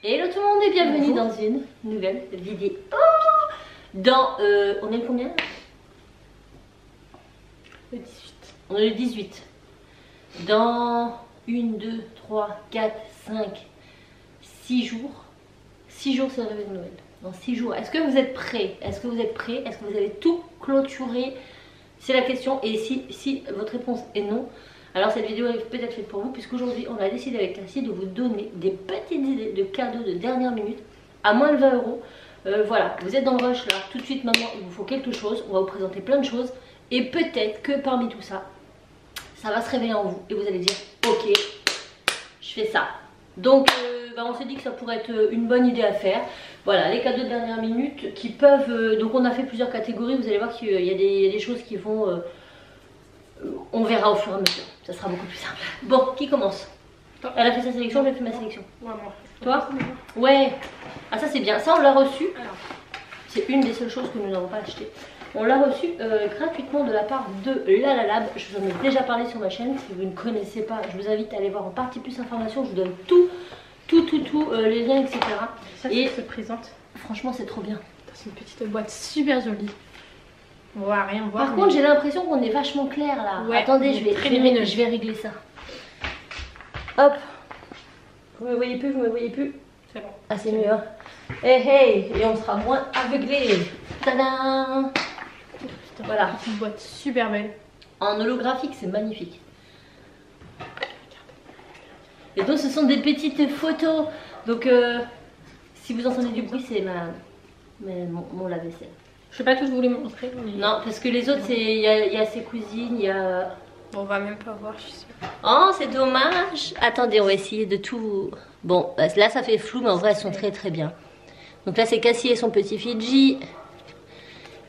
Hello tout le monde et bienvenue dans une nouvelle vidéo. Dans, on est le combien? Le 18. On est le 18. Dans 1, 2, 3, 4, 5, 6 jours. 6 jours c'est le réveil de Noël. Dans 6 jours. Est-ce que vous êtes prêts? Est-ce que vous êtes prêts? Est-ce que vous avez tout clôturé? C'est la question. Et si votre réponse est non, alors cette vidéo est peut-être faite pour vous, puisqu'aujourd'hui on a décidé avec Cassie de vous donner des petites idées de cadeaux de dernière minute à moins de 20 euros. Voilà, vous êtes dans le rush là, tout de suite maintenant il vous faut quelque chose, on va vous présenter plein de choses et peut-être que parmi tout ça, ça va se réveiller en vous et vous allez dire ok, je fais ça. Donc on s'est dit que ça pourrait être une bonne idée à faire. Voilà, les cadeaux de dernière minute qui peuvent, donc on a fait plusieurs catégories, vous allez voir qu'il y a des choses qui vont... on verra au fur et à mesure, ça sera beaucoup plus simple. Bon, qui commence? Elle a fait sa sélection, j'ai fait ma sélection. Ouais, moi. Toi? Ouais. Ah ça c'est bien, ça on l'a reçu. C'est une des seules choses que nous n'avons pas acheté. On l'a reçu gratuitement de la part de Lalalab. Je vous en ai déjà parlé sur ma chaîne. Si vous ne connaissez pas, je vous invite à aller voir en partie plus information. Je vous donne tout, les liens, etc. Ça, et se présente. Franchement c'est trop bien. C'est une petite boîte super jolie. On va rien voir. Par contre j'ai l'impression qu'on est vachement clair là. Ouais, attendez, je vais régler ça. Hop. Vous me voyez plus, vous me voyez plus. C'est bon. Ah c'est mieux hein. Hey hey. Et on sera moins aveuglé. Tadam. Voilà. Une boîte super belle. En holographique c'est magnifique. Et donc ce sont des petites photos. Donc si vous entendez du bruit c'est mon lave-vaisselle. Je sais pas tout vous les montrer. Mais... Non, parce que les autres, il y a ses cousines, il y a... Bon, on va même pas voir, je suis sûre. Oh, c'est dommage. Attendez, on va essayer de tout... Bon, là, ça fait flou, mais en vrai, elles sont très très bien. Donc là, c'est Cassie et son petit Fidji.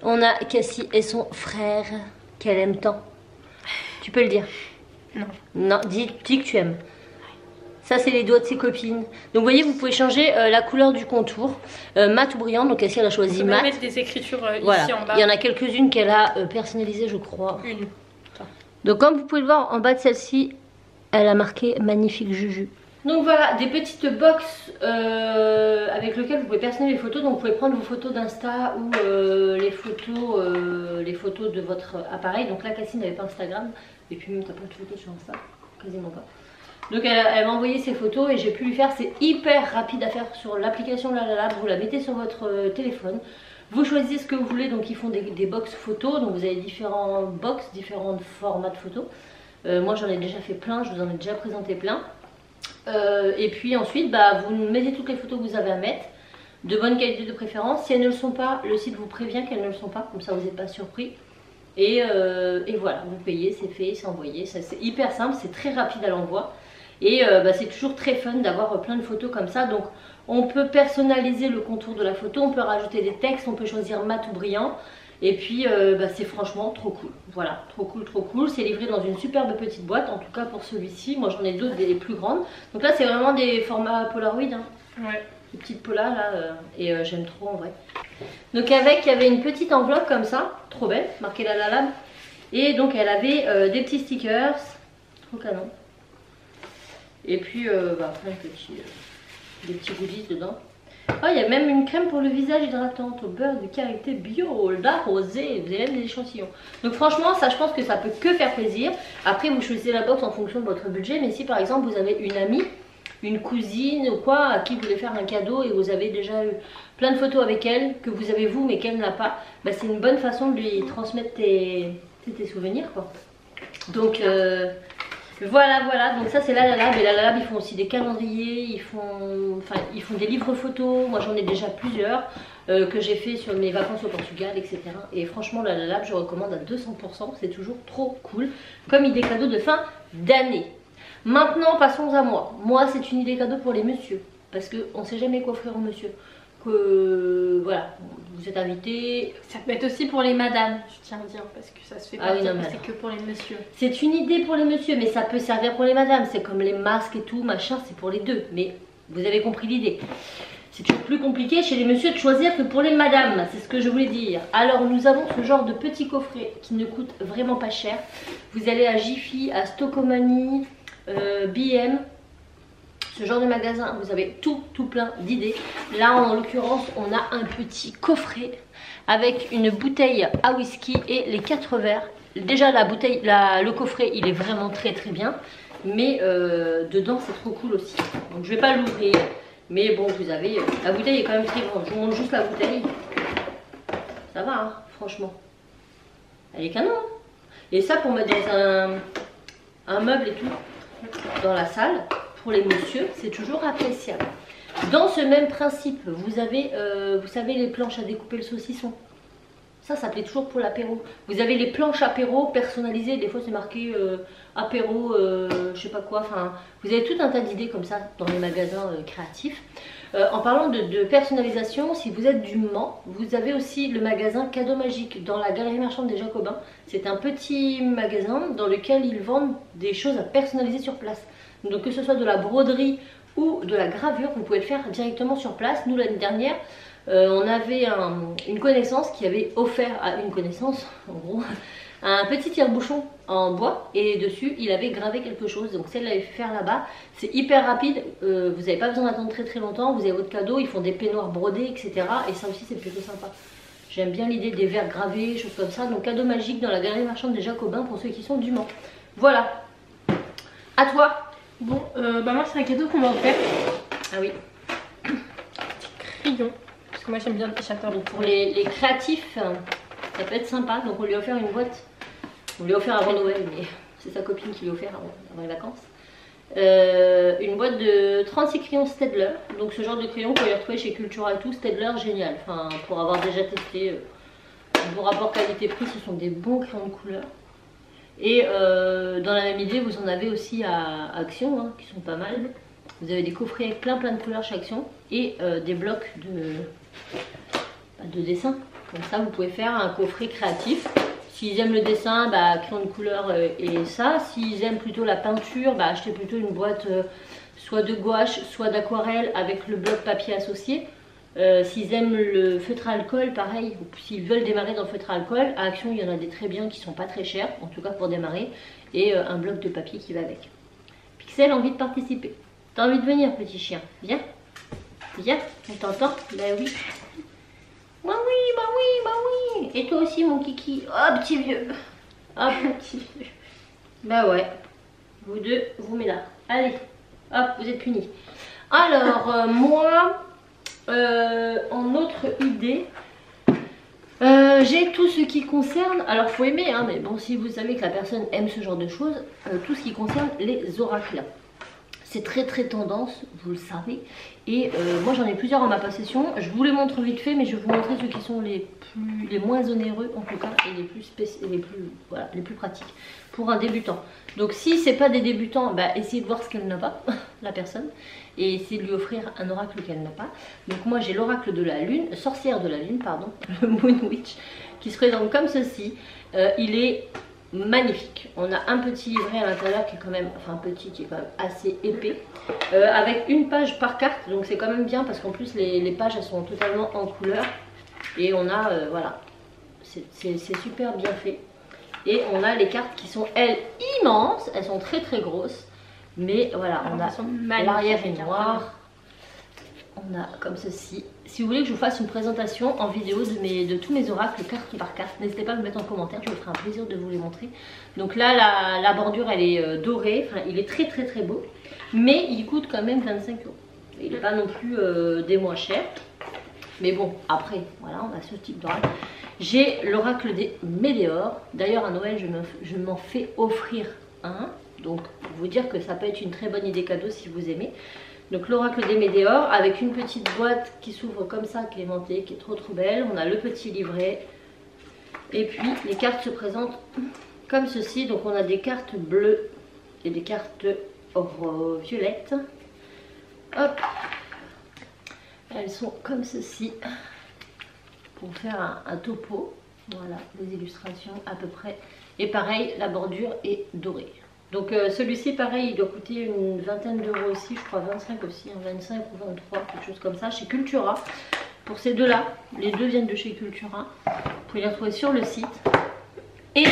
On a Cassie et son frère, qu'elle aime tant. Tu peux le dire? Non. Non, dis que tu aimes. Ça c'est les doigts de ses copines. Donc vous voyez, vous pouvez changer la couleur du contour. Mat ou brillant, donc Cassie elle a choisi mat. On peut mettre des écritures voilà. Ici en bas. Il y en a quelques-unes qu'elle a personnalisées je crois. Une. Donc comme vous pouvez le voir en bas de celle-ci, elle a marqué magnifique Juju. Donc voilà, des petites box avec lesquelles vous pouvez personnaliser les photos. Donc vous pouvez prendre vos photos d'Insta ou les photos de votre appareil. Donc là Cassie n'avait pas Instagram. Et puis même t'as pas de photos sur Insta, quasiment pas. Donc elle m'a envoyé ses photos et j'ai pu lui faire. C'est hyper rapide à faire sur l'application Lalalab. Vous la mettez sur votre téléphone. Vous choisissez ce que vous voulez. Donc ils font des box photos. Donc vous avez différents box, différents formats de photos. Moi j'en ai déjà fait plein. Je vous en ai déjà présenté plein. Et puis ensuite vous mettez toutes les photos que vous avez à mettre. De bonne qualité de préférence. Si elles ne le sont pas, le site vous prévient qu'elles ne le sont pas. Comme ça vous n'êtes pas surpris. Et voilà, vous payez, c'est fait, c'est envoyé. C'est hyper simple, c'est très rapide à l'envoi. Et c'est toujours très fun d'avoir plein de photos comme ça. Donc on peut personnaliser le contour de la photo, on peut rajouter des textes, on peut choisir mat ou brillant. Et puis c'est franchement trop cool. Voilà, trop cool. C'est livré dans une superbe petite boîte, en tout cas pour celui-ci. Moi j'en ai d'autres, des plus grandes. Donc là c'est vraiment des formats Polaroid. Hein. Ouais. Des petites polas là. Et j'aime trop en vrai. Donc avec, il y avait une petite enveloppe comme ça, trop belle, marquée Lalalab. Et donc elle avait des petits stickers, trop canon. Et puis plein de des petits goodies dedans. Oh, il y a même une crème pour le visage hydratante au beurre de karité bio, lard rosé. Vous avez même des échantillons. Donc franchement, ça je pense que ça peut que faire plaisir. Après vous choisissez la box en fonction de votre budget. Mais si par exemple vous avez une amie, une cousine ou quoi, à qui vous voulez faire un cadeau et vous avez déjà eu plein de photos avec elle, que vous avez vous mais qu'elle n'a pas, c'est une bonne façon de lui transmettre tes souvenirs quoi. Donc voilà, donc ça c'est Lalalab. Et Lalalab ils font aussi des calendriers, ils font des livres photos. Moi j'en ai déjà plusieurs que j'ai fait sur mes vacances au Portugal, etc. Et franchement Lalalab je recommande à 200%, c'est toujours trop cool comme idée cadeau de fin d'année. Maintenant passons à moi. Moi c'est une idée cadeau pour les messieurs. Parce qu'on ne sait jamais quoi offrir aux messieurs. Que voilà, vous êtes invités. Ça peut être aussi pour les madames, je tiens à dire, parce que ça se fait pas, c'est que pour les messieurs. C'est une idée pour les messieurs, mais ça peut servir pour les madames. C'est comme les masques et tout, machin, c'est pour les deux. Mais vous avez compris l'idée. C'est toujours plus compliqué chez les messieurs de choisir que pour les madames, c'est ce que je voulais dire. Alors nous avons ce genre de petit coffret qui ne coûte vraiment pas cher. Vous allez à Jiffy, à Stockomanie, BM. ce genre de magasin, vous avez tout plein d'idées. Là en l'occurrence on a un petit coffret avec une bouteille à whisky et les 4 verres. Déjà la bouteille, le coffret il est vraiment très bien, mais dedans c'est trop cool aussi. Donc je vais pas l'ouvrir, mais bon vous avez, la bouteille est quand même très grande. Je vous montre juste la bouteille, ça va hein, franchement, elle est canon. Et ça pour mettre dans un meuble et tout, dans la salle, pour les messieurs, c'est toujours appréciable. Dans ce même principe, vous avez, vous savez les planches à découper le saucisson. Ça plaît toujours pour l'apéro. Vous avez les planches apéro personnalisées. Des fois c'est marqué apéro, je sais pas quoi. Enfin, vous avez tout un tas d'idées comme ça dans les magasins créatifs. En parlant de personnalisation, si vous êtes du Mans, vous avez aussi le magasin Cadeau Magique dans la galerie marchande des Jacobins. C'est un petit magasin dans lequel ils vendent des choses à personnaliser sur place. Donc que ce soit de la broderie ou de la gravure, vous pouvez le faire directement sur place. Nous l'année dernière, on avait une connaissance qui avait offert à une connaissance, en gros, un petit tire-bouchon en bois et dessus il avait gravé quelque chose. Donc celle l'avait fait faire là-bas. C'est hyper rapide, vous n'avez pas besoin d'attendre très longtemps. Vous avez votre cadeau, ils font des peignoirs brodés, etc. Et ça aussi c'est plutôt sympa. J'aime bien l'idée des verres gravés, choses comme ça. Donc Cadeau Magique dans la galerie marchande des Jacobins pour ceux qui sont du Mans. Voilà. À toi. Bon, bah moi c'est un cadeau qu'on m'a offert. Ah oui. Crayon. Parce que moi j'aime bien le dessin. Donc pour les créatifs, ça peut être sympa. Donc on lui a offert une boîte. On lui a offert avant Noël, mais c'est sa copine qui lui a offert avant les vacances. Une boîte de 36 crayons Staedtler. Donc ce genre de crayon qu'on peut les retrouver chez Cultura et tout. Staedtler, génial. Enfin, pour avoir déjà testé, bon rapport qualité-prix, ce sont des bons crayons de couleur. Et dans la même idée, vous en avez aussi à Action, hein, qui sont pas mal. Vous avez des coffrets avec plein de couleurs chez Action. Et des blocs de dessin. Comme ça, vous pouvez faire un coffret créatif. S'ils aiment le dessin, bah, crayon de couleur et ça. S'ils aiment plutôt la peinture, bah, achetez plutôt une boîte soit de gouache, soit d'aquarelle avec le bloc papier associé. S'ils aiment le feutre à alcool, pareil. S'ils veulent démarrer dans le feutre à alcool, à Action, il y en a des très bien qui sont pas très chers, en tout cas pour démarrer. Et un bloc de papier qui va avec. Pixel, envie de participer. T'as envie de venir, petit chien? Viens. Viens, on t'entend? Bah oui. Bah oui, bah oui, bah oui. Et toi aussi mon kiki. Oh petit vieux. Oh petit vieux. Bah ouais. Vous deux, vous mettez là. Allez. Hop, vous êtes punis. Alors moi, en autre idée, j'ai tout ce qui concerne, alors faut aimer hein, mais bon si vous savez que la personne aime ce genre de choses, tout ce qui concerne les oracles. C'est très tendance, vous le savez. Et moi j'en ai plusieurs en ma possession. Je vous les montre vite fait, mais je vais vous montrer ceux qui sont les moins onéreux en tout cas, et les plus pratiques pour un débutant. Donc si c'est pas des débutants, bah, essayez de voir ce qu'elle n'a pas, la personne, et essayez de lui offrir un oracle qu'elle n'a pas. Donc moi j'ai l'oracle de la lune, sorcière de la lune, pardon, le Moon Witch, qui se présente comme ceci. Il est magnifique. On a un petit livret à l'intérieur qui est quand même, enfin petit, qui est quand même assez épais, avec une page par carte, donc c'est quand même bien parce qu'en plus les pages elles sont totalement en couleur et on a, voilà, c'est super bien fait. Et on a les cartes qui sont elles immenses, elles sont très grosses, mais voilà, on a l'arrière est noir, on a comme ceci. Si vous voulez que je vous fasse une présentation en vidéo de tous mes oracles carte par carte, n'hésitez pas à me mettre en commentaire, je me ferai un plaisir de vous les montrer. Donc là la bordure elle est dorée, enfin il est très beau, mais il coûte quand même 25 €. Il n'est pas non plus des moins chers, mais bon après voilà, on a ce type d'oracle. J'ai l'oracle des météores, d'ailleurs à Noël je m'en fais offrir un, donc pour vous dire que ça peut être une très bonne idée cadeau si vous aimez. Donc l'oracle des météores avec une petite boîte qui s'ouvre comme ça, qui est aimantée, qui est trop belle. On a le petit livret. Et puis les cartes se présentent comme ceci. Donc on a des cartes bleues et des cartes violettes. Hop. Elles sont comme ceci. Pour faire un topo. Voilà, les illustrations à peu près. Et pareil, la bordure est dorée. Donc celui-ci pareil il doit coûter une vingtaine d'euros aussi, je crois 25 aussi, 25 ou 23, quelque chose comme ça, chez Cultura. Pour ces deux là, les deux viennent de chez Cultura, vous pouvez les retrouver sur le site. Et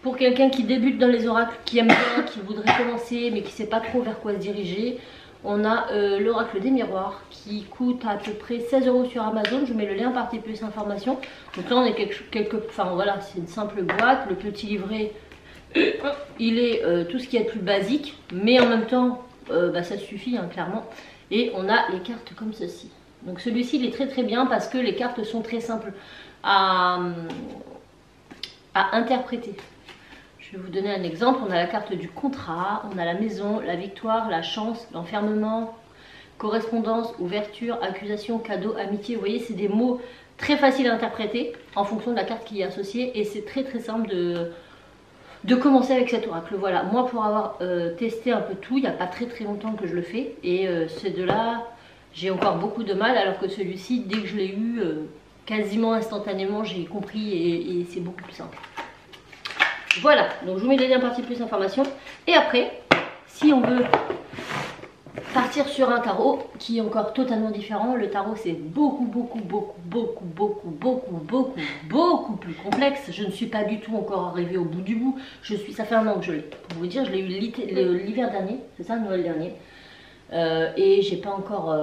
pour quelqu'un qui débute dans les oracles, qui aime bien, qui voudrait commencer mais qui ne sait pas trop vers quoi se diriger, On a l'oracle des miroirs qui coûte à peu près 16 € sur Amazon. Je vous mets le lien en partie plus information. Donc là on est enfin voilà, c'est une simple boîte. Le petit livret, il est tout ce qui est plus basique, mais en même temps ça suffit hein, clairement. Et on a les cartes comme ceci. Donc celui-ci il est très très bien parce que les cartes sont très simples à interpréter. Je vais vous donner un exemple. On a la carte du contrat, on a la maison, la victoire, la chance, l'enfermement, correspondance, ouverture, accusation, cadeau, amitié. Vous voyez, c'est des mots très faciles à interpréter en fonction de la carte qui est associée. Et c'est très très simple de commencer avec cet oracle. Voilà, moi pour avoir testé un peu tout, il n'y a pas très très longtemps que je le fais. Et ces deux-là, j'ai encore beaucoup de mal. Alors que celui-ci, dès que je l'ai eu, quasiment instantanément, j'ai compris et c'est beaucoup plus simple. Voilà, donc je vous mets les liens en partie plus information. Et après, si on veut partir sur un tarot qui est encore totalement différent, le tarot c'est beaucoup plus complexe. Je ne suis pas du tout encore arrivée au bout du bout. Ça fait un an que je l'ai. Pour vous dire, je l'ai eu l'hiver dernier, c'est ça, Noël dernier. Et j'ai pas encore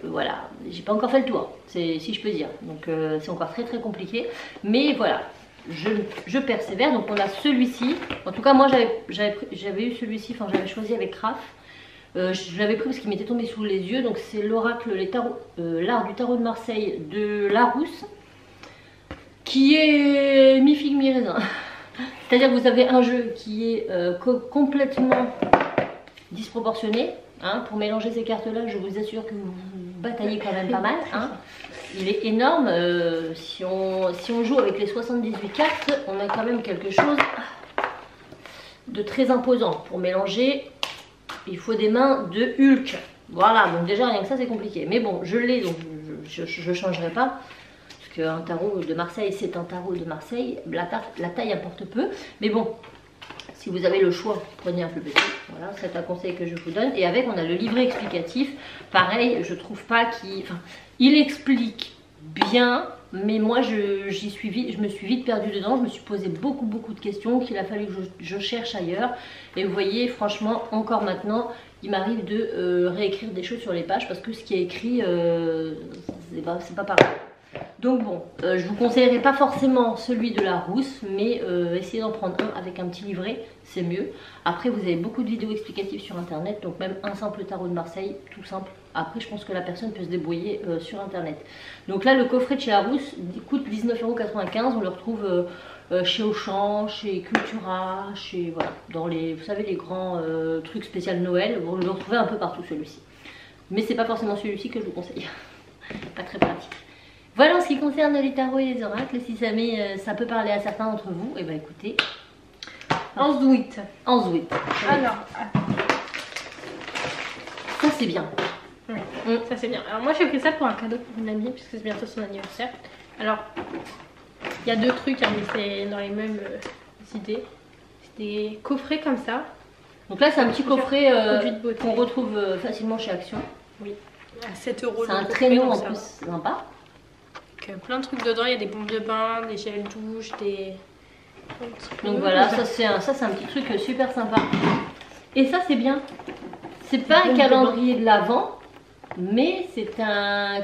voilà, j'ai pas encore fait le tour, si je peux dire. Donc c'est encore très très compliqué. Mais voilà. Je persévère. Donc on a celui-ci. En tout cas moi j'avais eu celui-ci, enfin j'avais choisi avec Raph. Je l'avais pris parce qu'il m'était tombé sous les yeux. Donc c'est l'oracle l'art du tarot de Marseille de Larousse, qui est mi-figue mi-raisin. C'est-à-dire que vous avez un jeu qui est complètement disproportionné. Hein, pour mélanger ces cartes là, je vous assure que vous bataillez quand même pas mal. Hein. Il est énorme. Si on joue avec les 78 cartes, on a quand même quelque chose de très imposant. Pour mélanger, il faut des mains de Hulk. Voilà, donc déjà rien que ça c'est compliqué. Mais bon, je l'ai, donc je ne changerai pas. Parce qu'un tarot de Marseille, c'est un tarot de Marseille. La taille importe peu. Mais bon, si vous avez le choix, prenez un plus petit. Voilà, c'est un conseil que je vous donne. Et avec, on a le livret explicatif. Pareil, je trouve pas qu'il... Enfin, il explique bien, mais moi, je me suis vite perdue dedans. Je me suis posé beaucoup de questions qu'il a fallu que je cherche ailleurs. Et vous voyez, franchement, encore maintenant, il m'arrive de réécrire des choses sur les pages parce que ce qui est écrit, c'est pas pareil. Donc bon, je vous conseillerais pas forcément celui de Larousse, mais essayez d'en prendre un avec un petit livret, c'est mieux. Après vous avez beaucoup de vidéos explicatives sur internet, donc même un simple tarot de Marseille, tout simple. Après je pense que la personne peut se débrouiller sur internet. Donc là le coffret de chez Larousse coûte 19,95 €, on le retrouve chez Auchan, chez Cultura, chez voilà, dans les, vous savez les grands trucs spécial Noël, vous le retrouvez un peu partout celui-ci. Mais c'est pas forcément celui-ci que je vous conseille, pas très pratique. Voilà en ce qui concerne les tarots et les oracles. Si jamais ça peut parler à certains d'entre vous, et eh ben écoutez, en zouit. Alors, ça c'est bien. Ça c'est bien. Alors moi j'ai pris ça pour un cadeau pour une amie puisque c'est bientôt son anniversaire. Alors il y a deux trucs, hein, mais c'est dans les mêmes idées. C'est des coffrets comme ça. Donc là c'est un petit coffret qu'on retrouve facilement chez Action. Oui. À 7 €. C'est un traîneau en plus sympa. Plein de trucs dedans, il y a des bombes de bain, des gels douche, des... Donc voilà, ça c'est un petit truc super sympa. Et ça c'est bien. C'est pas un calendrier de l'Avent, mais c'est un...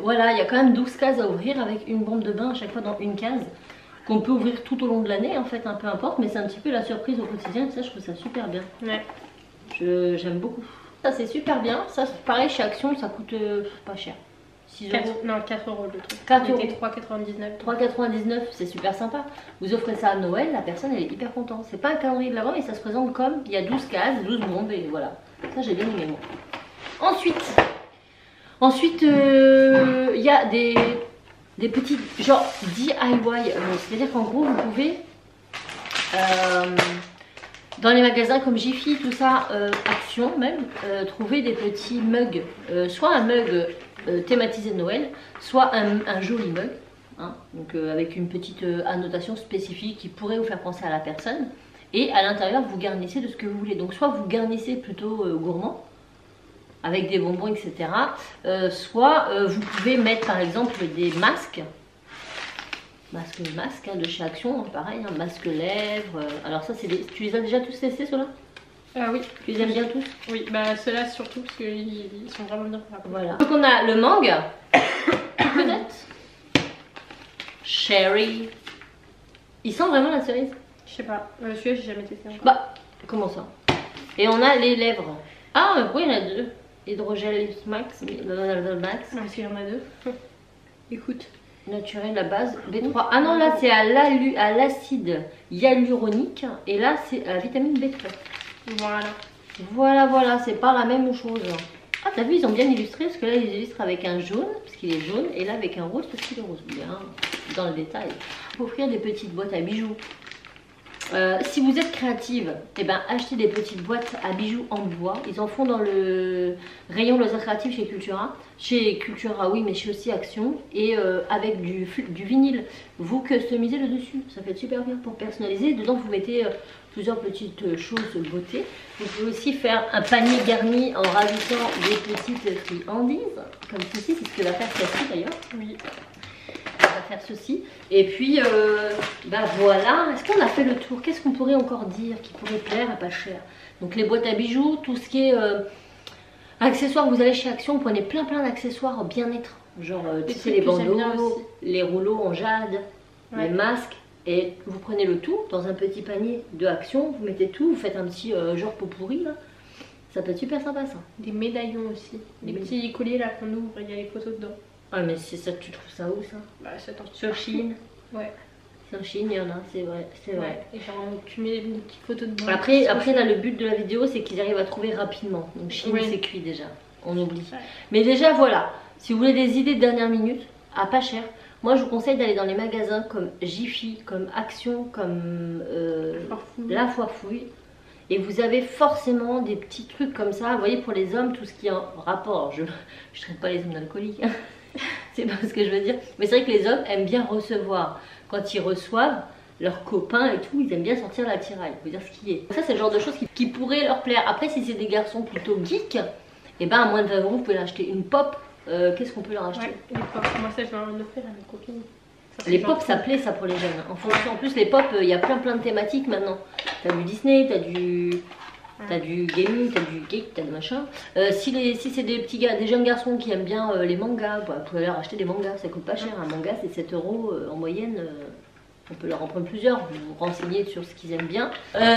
Voilà, il y a quand même 12 cases à ouvrir avec une bombe de bain à chaque fois dans une case. Qu'on peut ouvrir tout au long de l'année en fait, peu importe, mais c'est un petit peu la surprise au quotidien et ça je trouve ça super bien. Ouais. J'aime beaucoup. Ça c'est super bien, ça pareil chez Action ça coûte pas cher. 6 €. Non, 4 € le truc. 4 €. 3,99 €. 3,99 €, c'est super sympa. Vous offrez ça à Noël, la personne elle est hyper contente. C'est pas un calendrier de l'Avent, mais ça se présente comme il y a 12 cases, 12 bombes et voilà. Ça j'ai bien aimé moi. Ensuite il y a des petits genre DIY. C'est-à-dire qu'en gros vous pouvez dans les magasins comme Jiffy, tout ça, Action même, trouver des petits mugs. Soit un mug thématisé de Noël, soit un joli mug, hein, donc avec une petite annotation spécifique qui pourrait vous faire penser à la personne. Et à l'intérieur, vous garnissez de ce que vous voulez. Donc soit vous garnissez plutôt gourmand, avec des bonbons, etc. Soit vous pouvez mettre par exemple des masques. Masque hein, de chez Action, pareil, hein, masque lèvres. Alors ça, tu les as déjà tous testés ceux-là? Oui. Tu les aimes bien tous? Oui, bah ceux-là surtout parce qu'ils sont vraiment bien pour la peau. Voilà. Donc on a le mangue, peut-être, cherry. Il sent vraiment la cerise? Je sais pas, celui-là j'ai jamais testé encore. Bah, comment ça? Et on a les lèvres. Ah oui, il y en a deux. Hydrogel Lips Max, Max. Ah, s'il y en a deux. Écoute. Naturel, la base, B3. Ah non, là c'est à l'acide hyaluronique. Et là c'est à la vitamine B3. Voilà. Voilà, c'est pas la même chose. Ah, t'as vu, ils ont bien illustré, parce que là ils illustrent avec un jaune, parce qu'il est jaune, et là avec un rose, parce qu'il est rose. Bien, dans le détail. Faut offrir des petites boîtes à bijoux. Si vous êtes créative, eh ben, achetez des petites boîtes à bijoux en bois. Ils en font dans le rayon loisirs créatifs chez Cultura. Chez Cultura, oui, mais chez aussi Action. Et avec du vinyle, vous customisez le dessus. Ça fait super bien pour personnaliser. Dedans, vous mettez plusieurs petites choses beauté. Vous pouvez aussi faire un panier garni en rajoutant des petites friandises. Comme ceci, c'est ce que va faire celle-ci d'ailleurs. Oui. Faire ceci et puis bah voilà, est-ce qu'on a fait le tour? Qu'est-ce qu'on pourrait encore dire qui pourrait plaire à pas cher? Donc les boîtes à bijoux, tout ce qui est accessoires, vous allez chez Action, vous prenez plein d'accessoires bien-être, genre tu sais, les bandeaux, les rouleaux en jade, les masques, et vous prenez le tout dans un petit panier de Action, vous mettez tout, vous faites un petit genre pot pourri là, ça peut être super sympa ça. Des médaillons aussi, des petits colliers là qu'on ouvre, il y a les photos dedans. Ah mais c'est ça, tu trouves ça où ça? Bah c'est sur Chine. Ouais. Sur Chine, il y en a, c'est vrai, c'est vrai. Ouais. Et genre tu mets des petites photos dedans. Après là le but de la vidéo c'est qu'ils arrivent à trouver rapidement. Donc Chine c'est cuit déjà, on oublie. Ouais. Mais déjà voilà, si vous voulez des idées de dernière minute, à pas cher, moi je vous conseille d'aller dans les magasins comme Jiffy, comme Action, comme La Foire Fouille. Et vous avez forcément des petits trucs comme ça. Vous voyez, pour les hommes, tout ce qui est en rapport. Je ne traite pas les hommes d'alcooliques. Hein. C'est pas ce que je veux dire. Mais c'est vrai que les hommes aiment bien recevoir. Quand ils reçoivent leurs copains et tout, ils aiment bien sortir la tiraille. Faut dire ce qui est. Ça, c'est le genre de choses qui pourraient leur plaire. Après, si c'est des garçons plutôt geeks, et ben à moins de 20 €, vous pouvez leur acheter une pop. Qu'est-ce qu'on peut leur acheter? Les pop. Moi, ça, je vais en offrir à mes copines. Les pop, ça plaît ça pour les jeunes. En plus, les pop, il y a plein de thématiques maintenant. T'as du Disney, t'as du gaming, t'as du geek, t'as du machin. Si c'est des petits gars, des jeunes garçons qui aiment bien les mangas, bah, vous pouvez leur acheter des mangas, ça coûte pas cher. Un manga c'est 7 € en moyenne. On peut leur en prendre plusieurs, vous vous renseignez sur ce qu'ils aiment bien.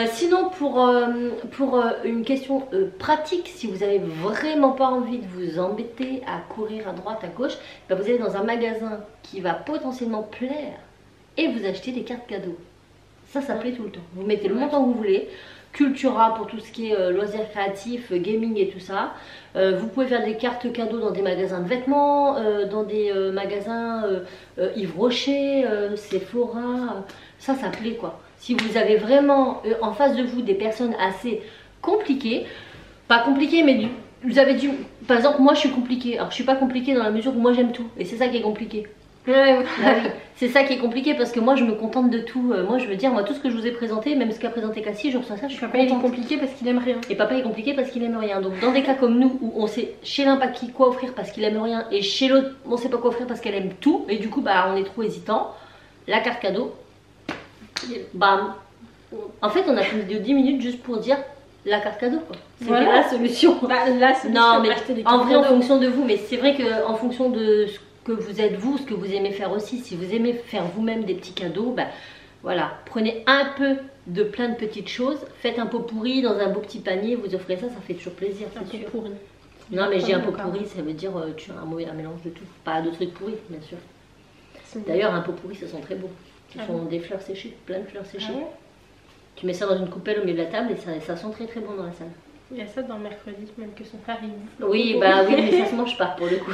Sinon, pour une question pratique, si vous avez vraiment pas envie de vous embêter à courir à droite, à gauche, bah vous allez dans un magasin qui va potentiellement plaire et vous achetez des cartes cadeaux. Ça plaît tout le temps. Vous mettez le montant que vous voulez. Cultura pour tout ce qui est loisirs créatifs, gaming et tout ça. Vous pouvez faire des cartes cadeaux dans des magasins de vêtements, dans des magasins Yves Rocher, Sephora. Ça plaît quoi. Si vous avez vraiment en face de vous des personnes assez compliquées, pas compliquées mais vous avez du... Par exemple moi je suis compliquée. Alors je suis pas compliquée dans la mesure où moi j'aime tout. Et c'est ça qui est compliqué. Ouais. Ah oui. C'est ça qui est compliqué parce que moi je me contente de tout. Moi je veux dire, moi tout ce que je vous ai présenté, même ce qu'a présenté Cassie, je reçois ça, je suis papa il est compliqué parce qu'il aime rien. Et papa est compliqué parce qu'il aime rien. Donc dans des cas comme nous où on sait chez l'un pas qui quoi offrir parce qu'il aime rien et chez l'autre on sait pas quoi offrir parce qu'elle aime tout et du coup bah on est trop hésitant, la carte cadeau, bam. En fait on a fait une vidéo de 10 minutes juste pour dire la carte cadeau quoi. C'était la solution. Bah, la solution. Non mais en vrai en fonction de vous, mais c'est vrai que en fonction de ce que vous êtes vous, ce que vous aimez faire aussi, si vous aimez faire vous-même des petits cadeaux, bah voilà, prenez un peu de plein de petites choses, faites un pot pourri dans un beau petit panier, vous offrez ça, ça fait toujours plaisir. Un pot pourri. Non mais j'ai un pot pourri, ça veut dire tu as un mélange de tout, pas de trucs pourris bien sûr. D'ailleurs un pot pourri ça sent très beau, ce sont des fleurs séchées, plein de fleurs séchées. Tu mets ça dans une coupelle au milieu de la table et ça sent très bon dans la salle. Il y a ça dans le mercredi, même que son frère il bouffe. Oui, bah oui, mais ça se mange pas pour le coup.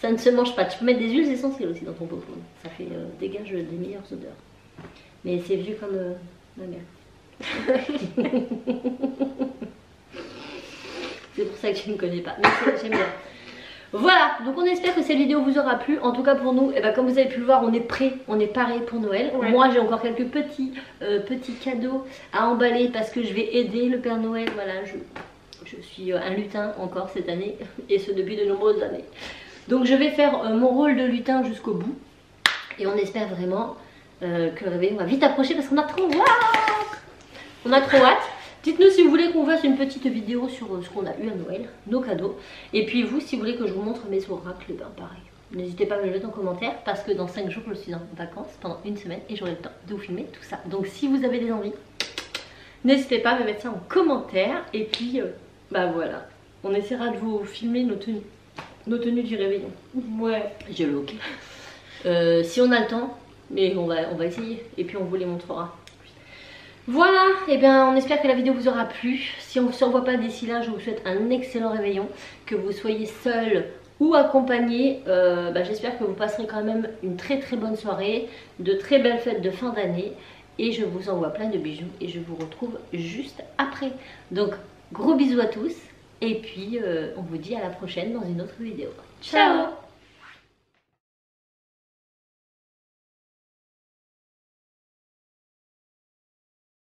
Ça ne se mange pas. Tu peux mettre des huiles essentielles aussi dans ton pot pourri. Ça fait dégage des meilleures odeurs. Mais c'est vieux comme ma mère. C'est pour ça que tu ne connais pas. Mais j'aime bien. Voilà, donc on espère que cette vidéo vous aura plu. En tout cas pour nous, et ben comme vous avez pu le voir, on est prêt, on est paré pour Noël. Moi j'ai encore quelques petits cadeaux à emballer parce que je vais aider le Père Noël. Voilà, je suis un lutin encore cette année et ce depuis de nombreuses années. Donc je vais faire mon rôle de lutin jusqu'au bout. Et on espère vraiment que le réveillon va vite approcher parce qu'on a trop hâte. On a trop hâte. Dites-nous si vous voulez qu'on fasse une petite vidéo sur ce qu'on a eu à Noël, nos cadeaux. Et puis vous, si vous voulez que je vous montre mes oracles, ben pareil. N'hésitez pas à me le mettre en commentaire parce que dans 5 jours je suis en vacances pendant une semaine et j'aurai le temps de vous filmer tout ça. Donc si vous avez des envies, n'hésitez pas à me mettre ça en commentaire. Et puis bah voilà, on essaiera de vous filmer nos tenues du réveillon. Ouais, j'ai le ok. Si on a le temps, mais on va essayer et puis on vous les montrera. Voilà, et bien on espère que la vidéo vous aura plu. Si on ne se revoit pas d'ici là, je vous souhaite un excellent réveillon. Que vous soyez seul ou accompagné, j'espère que vous passerez quand même une très bonne soirée, de très belles fêtes de fin d'année. Et je vous envoie plein de bijoux et je vous retrouve juste après. Donc gros bisous à tous et puis on vous dit à la prochaine dans une autre vidéo. Ciao.